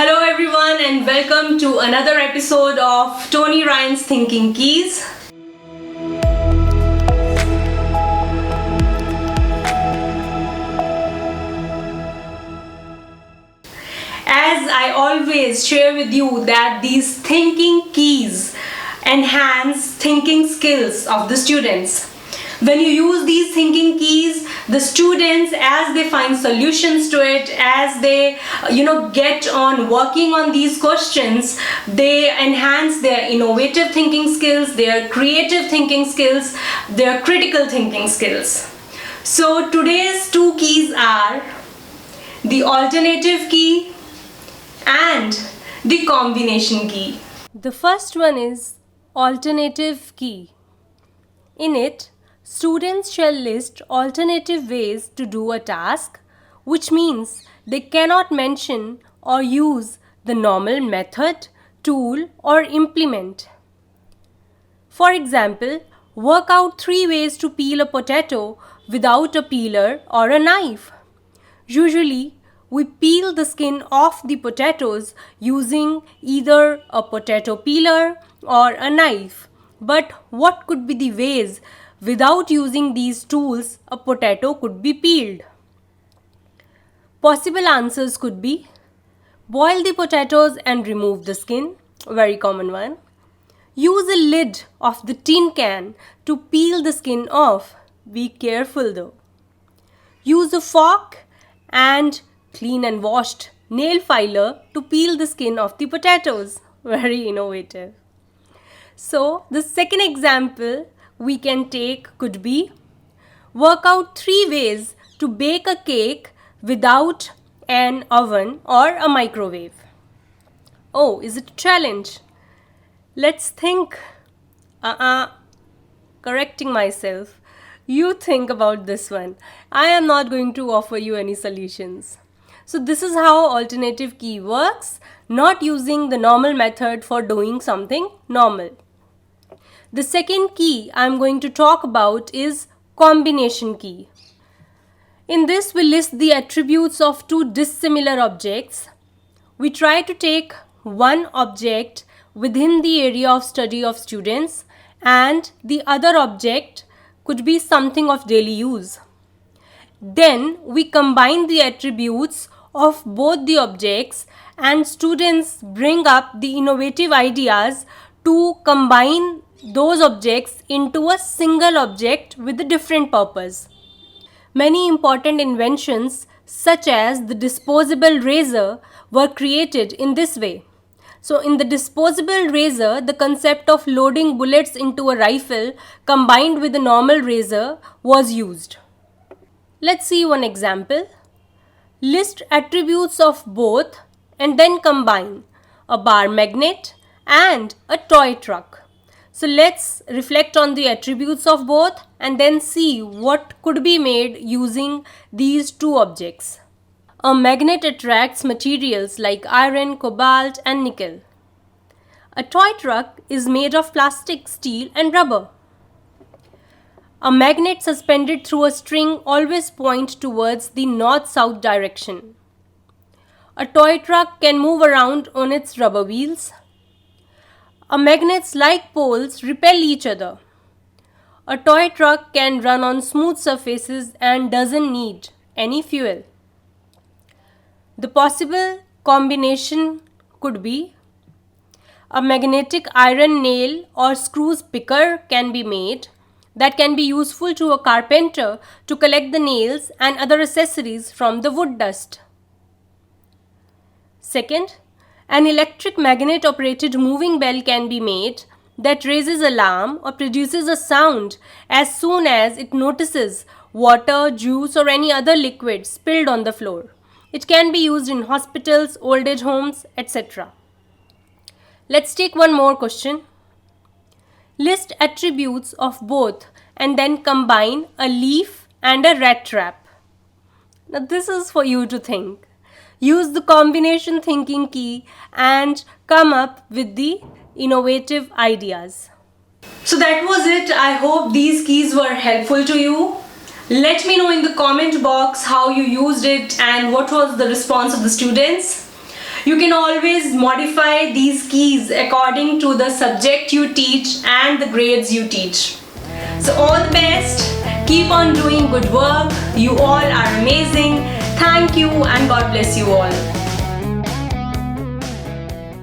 Hello everyone and welcome to another episode of Tony Ryan's Thinking Keys. As I always share with you that these thinking keys enhance thinking skills of the students. When you use these thinking keys, the students, as they find solutions to it, as they get on working on these questions, they enhance their innovative thinking skills, their creative thinking skills, their critical thinking skills. So today's two keys are the alternative key and the combination key. The first one is alternative key. In it, students shall list alternative ways to do a task, which means they cannot mention or use the normal method, tool, or implement. For example, work out 3 ways to peel a potato without a peeler or a knife. Usually, we peel the skin off the potatoes using either a potato peeler or a knife. But what could be the ways without using these tools a potato could be peeled? Possible answers could be boil the potatoes and remove the skin, very common one. Use a lid of the tin can to peel the skin off, be careful though. Use a fork and clean and washed nail filer to peel the skin of the potatoes. Very innovative. So, the second example we can take could be work out 3 ways to bake a cake without an oven or a microwave. Oh, is it a challenge? Let's think. Correcting myself. You think about this one. I am not going to offer you any solutions. So this is how alternative key works, not using the normal method for doing something normal. The second key I am going to talk about is combination key. In this, we list the attributes of 2 dissimilar objects. We try to take one object within the area of study of students and the other object could be something of daily use. Then we combine the attributes of both the objects and students bring up the innovative ideas to combine those objects into a single object with a different purpose. Many important inventions such as the disposable razor were created in this way. So in the disposable razor, the concept of loading bullets into a rifle combined with a normal razor was used. Let's see one example. List attributes of both and then combine a bar magnet and a toy truck. So let's reflect on the attributes of both and then see what could be made using these 2 objects. A magnet attracts materials like iron, cobalt and nickel. A toy truck is made of plastic, steel and rubber. A magnet suspended through a string always points towards the north-south direction. A toy truck can move around on its rubber wheels. A magnet's like poles repel each other. A toy truck can run on smooth surfaces and doesn't need any fuel. The possible combination could be a magnetic iron nail or screws picker can be made that can be useful to a carpenter to collect the nails and other accessories from the wood dust. Second, an electric magnet operated moving bell can be made that raises alarm or produces a sound as soon as it notices water, juice or any other liquid spilled on the floor. It can be used in hospitals, old age homes, etc. Let's take one more question. List attributes of both and then combine a leaf and a rat trap. Now this is for you to think. Use the combination thinking key and come up with the innovative ideas. So that was it. I hope these keys were helpful to you. Let me know in the comment box how you used it and what was the response of the students. You can always modify these keys according to the subject you teach and the grades you teach. So all the best. Keep on doing good work. You all are amazing. Thank you and God bless you all.